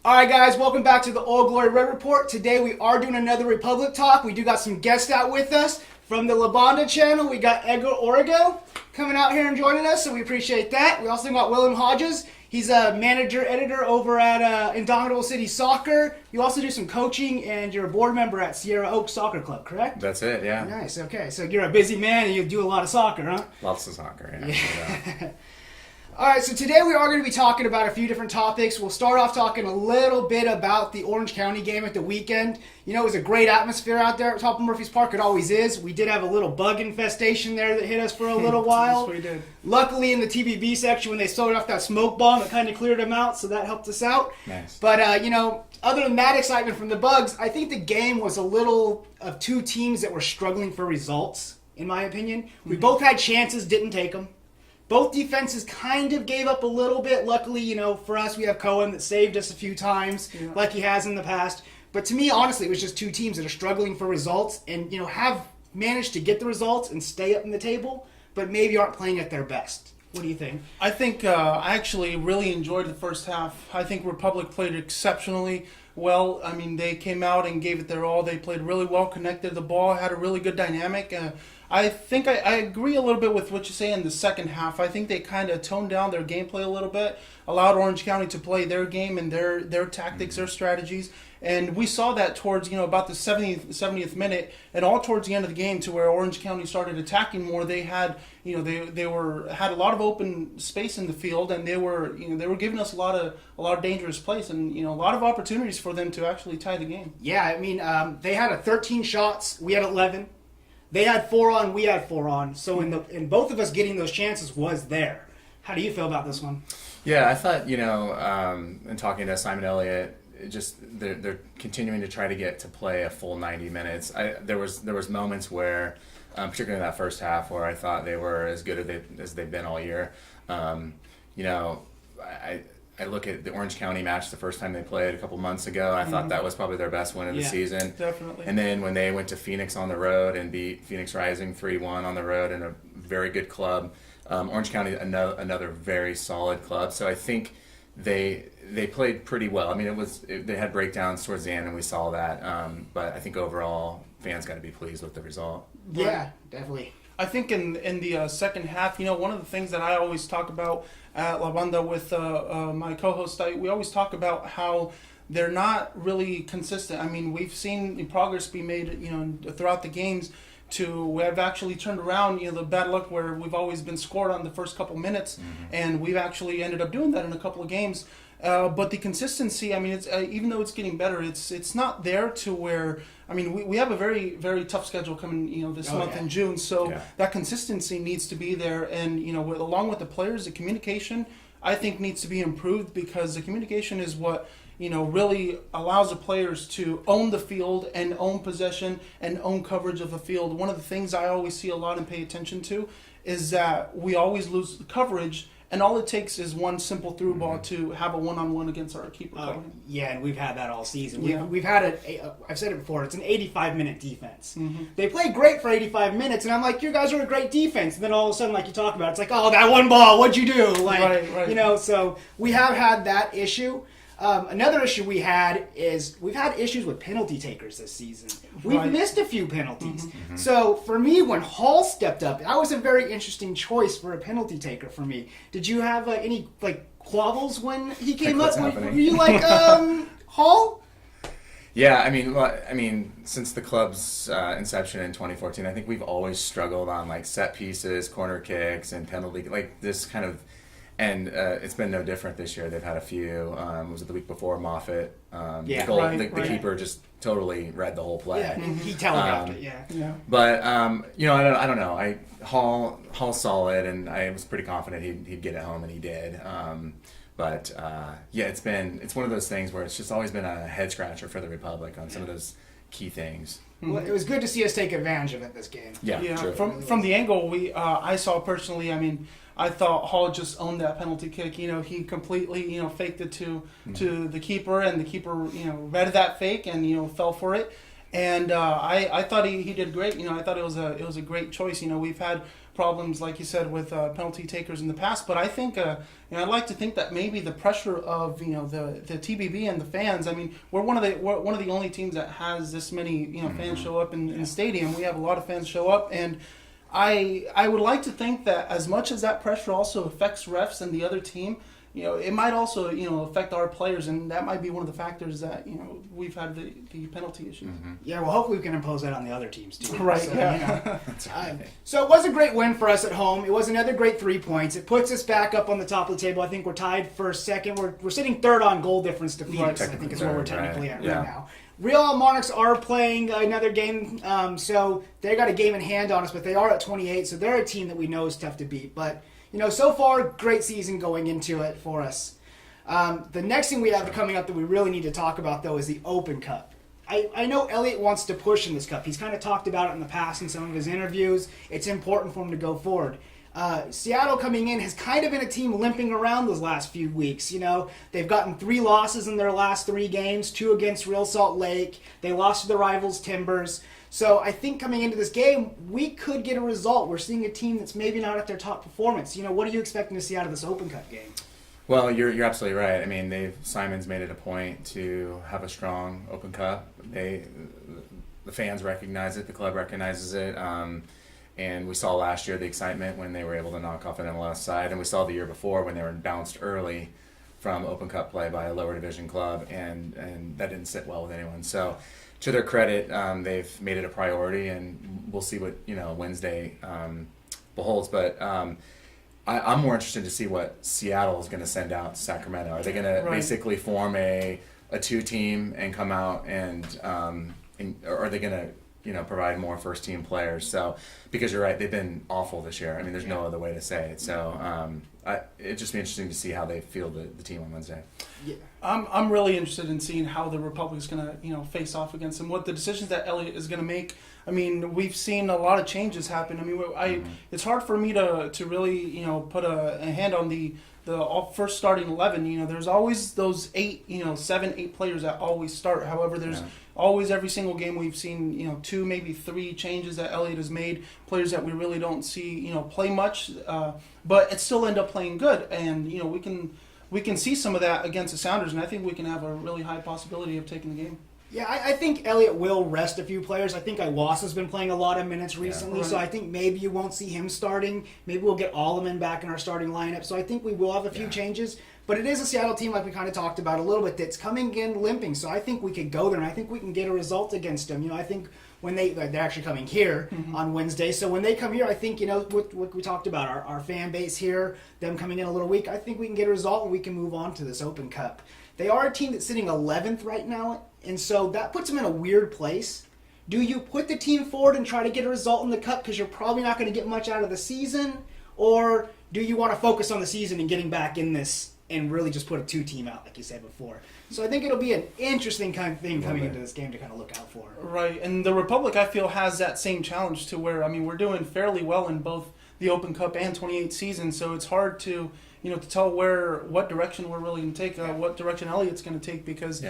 All right, guys, welcome back to the All Glory Red Report. Today we are doing another Republic talk. We do got some guests out with us from the Banda channel. We got Edgar Oregel coming out here and joining us, so we appreciate that. We also got William Hodges. He's a manager, editor over at Indomitable City Soccer. You also do some coaching, and you're a board member at Sierra Oak Soccer Club, correct? That's it, yeah. Nice, okay. So you're a busy man, and you do a lot of soccer, huh? Lots of soccer, yeah. Yeah. All right, so today we are going to be talking about a few different topics. We'll start off talking a little bit about the Orange County game at the weekend. You know, it was a great atmosphere out there at top of Murphy's Park. It always is. We did have a little bug infestation there that hit us for a little while. Yes, we did. Luckily, in the TVB section, when they started off that smoke bomb, it kind of cleared them out, so that helped us out. Nice. But, other than that excitement from the bugs, I think the game was a little of two teams that were struggling for results, in my opinion. We both had chances, didn't take them. Both defenses kind of gave up a little bit. Luckily, for us, we have Cohen that saved us a few times, like he has in the past. But to me, honestly, it was just two teams that are struggling for results and, have managed to get the results and stay up in the table, but maybe aren't playing at their best. What do you think? I think I actually really enjoyed the first half. I think Republic played exceptionally well. I mean, they came out and gave it their all. They played really well, connected the ball, had a really good dynamic. I think I agree a little bit with what you say in the second half. I think they kind of toned down their gameplay a little bit, allowed Orange County to play their game and their tactics, their strategies. And we saw that towards, about the 70th minute and all towards the end of the game to where Orange County started attacking more. They had, they had a lot of open space in the field, and they were giving us a lot of dangerous plays and, a lot of opportunities for them to actually tie the game. Yeah, I mean, they had 13 shots. We had 11. They had 4 on, we had 4 on. So in both of us getting those chances was there. How do you feel about this one? Yeah, I thought, in talking to Simon Elliott, they're continuing to try to get to play a full 90 minutes. There was moments where, particularly in that first half, where I thought they were as good as they've been all year. I look at the Orange County match the first time they played a couple months ago. I thought that was probably their best win of the season. Definitely. And then when they went to Phoenix on the road and beat Phoenix Rising 3-1 on the road in a very good club, Orange County another very solid club. So I think they played pretty well. I mean, they had breakdowns towards the end, and we saw that. But I think overall, fans got to be pleased with the result. Yeah, definitely. I think in the second half, one of the things that I always talk about at La Banda with my co-host, we always talk about how they're not really consistent. I mean, we've seen progress be made, throughout the games. We have actually turned around, the bad luck where we've always been scored on the first couple minutes, and we've actually ended up doing that in a couple of games. But the consistency, I mean, it's even though it's getting better, it's not there to where, I mean, we have a very, very tough schedule coming, this month in June. So that consistency needs to be there. And, along with the players, the communication, I think, needs to be improved, because the communication is what, really allows the players to own the field and own possession and own coverage of the field. One of the things I always see a lot and pay attention to is that we always lose the coverage, and all it takes is one simple through ball to have a one-on-one against our keeper. Yeah, and we've had that all season. We've had I've said it before, it's an 85-minute defense. They play great for 85 minutes, and I'm like, you guys are a great defense. And then all of a sudden, like you talk about, it's like, oh, that one ball, what'd you do? Right. So we have had that issue. Another issue we had is we've had issues with penalty takers this season. We've missed a few penalties. So for me, when Hall stepped up, that was a very interesting choice for a penalty taker for me. Did you have any quabbles when he came up? Were you like Hall? Yeah, I mean, since the club's inception in 2014, I think we've always struggled on set pieces, corner kicks, and penalty this kind of. And it's been no different this year. They've had a few. Was it the week before, Moffitt? The keeper just totally read the whole play. Yeah, he telegraphed it. Yeah. But I don't know. Hall's solid, and I was pretty confident he'd get it home, and he did. It's one of those things where it's just always been a head scratcher for the Republic on some of those key things. Well, it was good to see us take advantage of it this game. Yeah. True. From the angle I saw personally, I mean, I thought Hall just owned that penalty kick. He completely, faked it to the keeper, and the keeper, read that fake and, fell for it. And I thought he did great. I thought it was a great choice. We've had problems, like you said, with penalty takers in the past. But I think, I'd like to think that maybe the pressure of the TBB and the fans. I mean, we're one of the only teams that has this many fans show up in the stadium. We have a lot of fans show up, and I would like to think that as much as that pressure also affects refs and the other team, it might also, affect our players, and that might be one of the factors that, we've had the penalty issues. Mm-hmm. Yeah, well, hopefully we can impose that on the other teams too. Right, So, yeah. That's right. So it was a great win for us at home. It was another great 3 points. It puts us back up on the top of the table. I think we're tied for second. We're sitting third on goal difference to Phoenix. I think is where we're technically at right now. Real Monarchs are playing another game, so they got a game in hand on us, but they are at 28, so they're a team that we know is tough to beat. But, so far, great season going into it for us. The next thing we have coming up that we really need to talk about, though, is the Open Cup. I know Elliot wants to push in this cup. He's kind of talked about it in the past in some of his interviews. It's important for him to go forward. Seattle coming in has kind of been a team limping around those last few weeks. They've gotten 3 losses in their last 3 games, 2 against Real Salt Lake. They lost to the rivals Timbers. So I think coming into this game, we could get a result. We're seeing a team that's maybe not at their top performance. What are you expecting to see out of this Open Cup game? Well, you're absolutely right. I mean, Simon's made it a point to have a strong Open Cup. The fans recognize it, the club recognizes it, and we saw last year the excitement when they were able to knock off an MLS side, and we saw the year before when they were bounced early from Open Cup play by a lower division club, and that didn't sit well with anyone. So, to their credit, they've made it a priority, and we'll see what Wensday beholds, but. I'm more interested to see what Seattle is going to send out to Sacramento. Are they going to basically form a 2-team and come out and or are they going to provide more first team players? So because you're right, they've been awful this year. I mean, there's no other way to say it. So it'd just be interesting to see how they field the team on Wednesday. Yeah. I'm really interested in seeing how the Republic is going to face off against them. What the decisions that Elliott is going to make. I mean, we've seen a lot of changes happen. I mean, it's hard for me to really put a hand on the first starting 11. There's always those 7, 8 players that always start. However, there's always every single game we've seen 2, maybe 3 changes that Elliott has made. Players that we really don't see play much, but it still end up playing good. And we can see some of that against the Sounders, and I think we can have a really high possibility of taking the game. Yeah, I think Elliott will rest a few players. I think Iwasa's been playing a lot of minutes recently, so I think maybe you won't see him starting. Maybe we'll get Alleman back in our starting lineup. So I think we will have a few changes. But it is a Seattle team, like we kind of talked about a little bit, that's coming in limping. So I think we could go there, and I think we can get a result against them. I think when they're actually coming here on Wednesday. So when they come here, I think, what we talked about, our fan base here, them coming in a little weak, I think we can get a result and we can move on to this Open Cup. They are a team that's sitting 11th right now, and so that puts them in a weird place. Do you put the team forward and try to get a result in the Cup because you're probably not going to get much out of the season? Or do you want to focus on the season and getting back in this and really just put a 2-team out, like you said before? So I think it'll be an interesting kind of thing coming into this game to kind of look out for. Right, and the Republic, I feel, has that same challenge to where, we're doing fairly well in both the Open Cup and 28 season, so it's hard to to tell what direction we're really going to take, what direction Elliott's going to take, because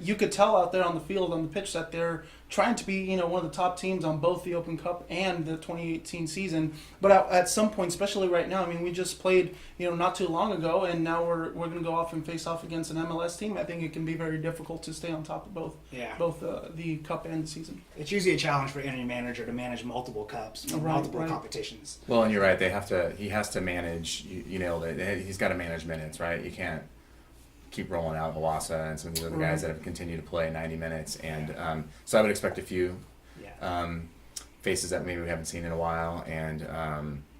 you could tell out there on the field, on the pitch, that they're trying to be one of the top teams on both the Open Cup and the 2018 season. But at some point, especially right now, we just played not too long ago, and now we're going to go off and face off against an MLS team. I think it can be very difficult to stay on top of both the Cup and the season. It's usually a challenge for any manager to manage multiple cups, multiple competitions. Well, and you're right. He has to manage. You nailed it. He's got to manage minutes, right? You can't keep rolling out Iwasa and some of these other guys that have continued to play 90 minutes. And so I would expect a few faces that maybe we haven't seen in a while. And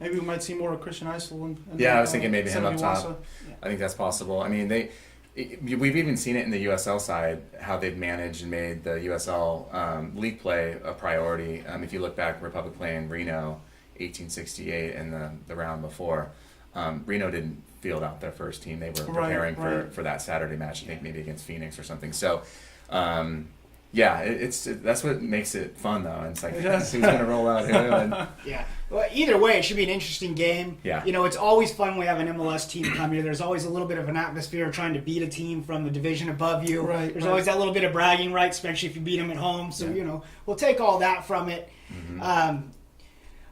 maybe we might see more of Christian Eisel. I was thinking maybe him up top. Yeah. I think that's possible. We've even seen it in the USL side, how they've managed and made the USL league play a priority. If you look back, Republic playing Reno 1868 and the round before, Reno didn't field out their first team. They were preparing for that Saturday match, I think maybe against Phoenix or something. So, that's what makes it fun, though. It's like, who's going to roll out here? Yeah. Well, either way, it should be an interesting game. Yeah. It's always fun when we have an MLS team come here. There's always a little bit of an atmosphere of trying to beat a team from the division above you. There's always that little bit of bragging rights, especially if you beat them at home. So, we'll take all that from it. Mm-hmm.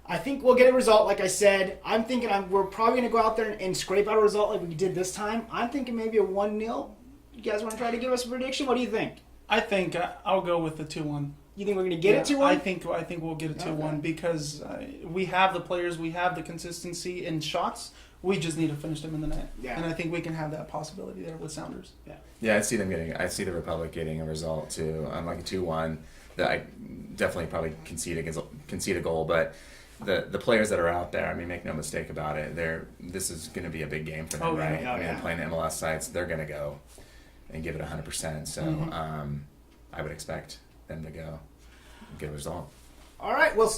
I think we'll get a result, like I said. I'm thinking we're probably going to go out there and scrape out a result like we did this time. I'm thinking maybe a 1-0. You guys want to try to give us a prediction? What do you think? I think I'll go with the 2-1. You think we're going to get it 2-1? I think we'll get it 2-1 because we have the players, we have the consistency in shots. We just need to finish them in the net. Yeah. And I think we can have that possibility there with Sounders. Yeah, I see the Republic getting a result too. I'm like a 2-1. That I definitely probably concede a goal, but the players that are out there, I mean, make no mistake about it. This is going to be a big game for them, right? Yeah, I mean, playing MLS sites, they're going to go and give it 100%. So I would expect them to go and get a result. All right. Well,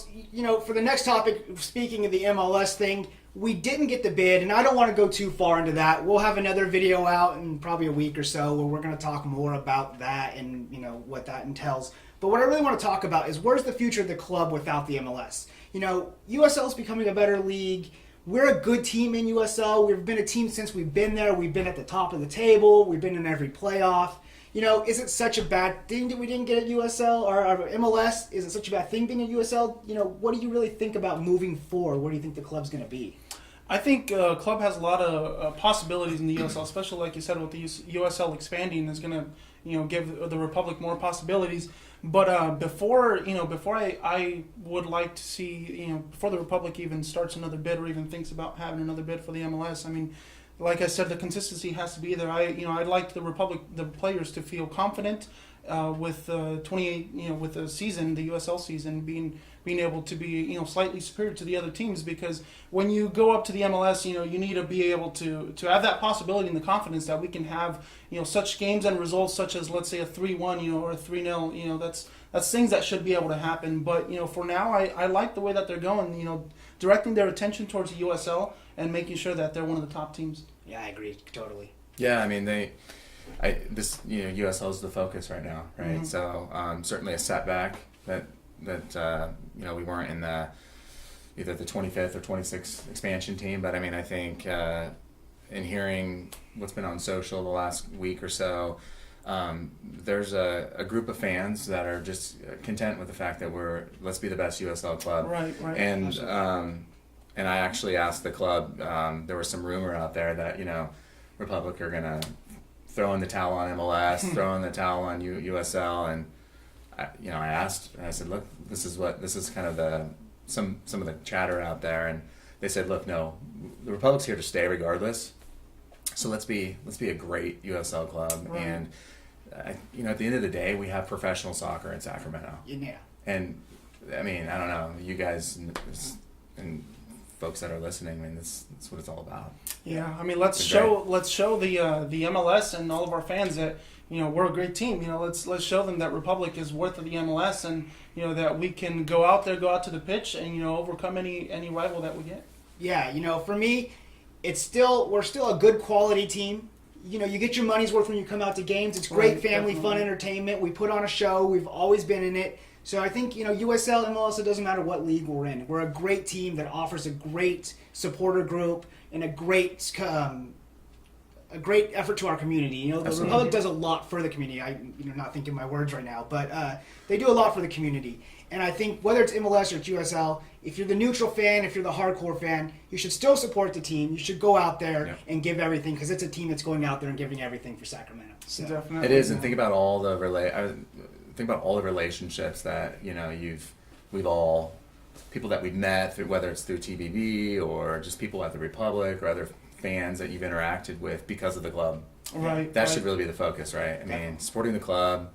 for the next topic, speaking of the MLS thing, we didn't get the bid, and I don't want to go too far into that. We'll have another video out in probably a week or so where we're going to talk more about that and what that entails. But what I really want to talk about is where's the future of the club without the MLS? USL is becoming a better league. We're a good team in USL. We've been a team since we've been there. We've been at the top of the table. We've been in every playoff. Is it such a bad thing that we didn't get at USL or MLS? Is it such a bad thing being at USL? What do you really think about moving forward? Where do you think the club's going to be? I think club has a lot of possibilities in the USL, especially like you said with the USL expanding is going to give the Republic more possibilities. But before I would like to see before the Republic even starts another bid or even thinks about having another bid for the MLS. I mean, like I said, the consistency has to be there. I'd like the players to feel confident with 28 with the season, the USL season being able to be slightly superior to the other teams, because when you go up to the MLS, you need to be able to have that possibility and the confidence that we can have such games and results such as, let's say, a 3-1 or a 3-0. That's things that should be able to happen. But for now, I like the way that they're going. Directing their attention towards the USL and making sure that they're one of the top teams. Yeah, I agree totally. Yeah, I mean USL is the focus right now, right? Mm-hmm. So certainly a setback that we weren't in either the 25th or 26th expansion team, but I mean I think in hearing what's been on social the last week or so, there's a group of fans that are just content with the fact that let's be the best USL club, right, and I actually asked the club. There was some rumor out there that Republic are gonna throw in the towel on MLS, throw in the towel on USL, and I asked, and I said, look, this is kind of some of the chatter out there, and they said, look, no, the Republic's here to stay regardless. So let's be a great USL club, right. And at the end of the day, we have professional soccer in Sacramento. Yeah. And I mean, I don't know, you guys and folks that are listening, I mean, that's what it's all about. Yeah, I mean, let's show the MLS and all of our fans that we're a great team. Let's show them that Republic is worth of the MLS, and that we can go out to the pitch and overcome any rival that we get. Yeah, for me, we're still a good quality team. You get your money's worth when you come out to games. It's great family fun entertainment. We put on a show. We've always been in it. So I think, USL, MLS, it doesn't matter what league we're in. We're a great team that offers a great supporter group and a great effort to our community. The Absolutely. Republic does a lot for the community. I'm not thinking my words right now, but they do a lot for the community. And I think whether it's MLS or it's USL, if you're the neutral fan, if you're the hardcore fan, you should still support the team. You should go out there and give everything, because it's a team that's going out there and giving everything for Sacramento. So. Definitely. It is, and think about all the relationships that we've all, people that we've met, whether it's through TVB or just people at the Republic or other fans that you've interacted with because of the club. Right. That should really be the focus, right? I mean, supporting the club,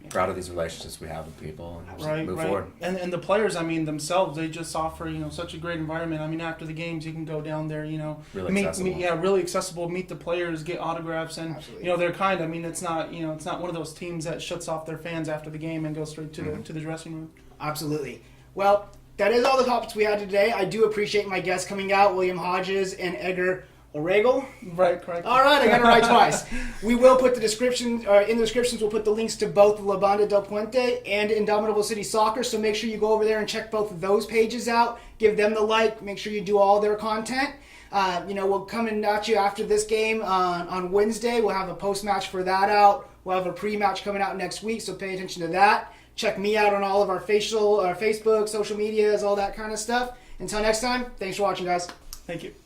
proud of these relationships we have with people, and just move forward. And the players, I mean, themselves, they just offer such a great environment. I mean, after the games, you can go down there, really accessible. Really accessible. Meet the players, get autographs, and they're kind. I mean, it's not one of those teams that shuts off their fans after the game and goes straight to the dressing room. Absolutely. Well, that is all the topics we had today. I do appreciate my guests coming out, William Hodges and Edgar Oregel. Right, correct. All right, I got it right twice. We will put the descriptions, in the descriptions, we'll put the links to both La Banda Del Puente and Indomitable City Soccer, so make sure you go over there and check both of those pages out. Give them the like. Make sure you do all their content. We'll come in at you after this game on Wednesday. We'll have a post-match for that out. We'll have a pre-match coming out next week, so pay attention to that. Check me out on all of our Facebook, social medias, all that kind of stuff. Until next time, thanks for watching, guys. Thank you.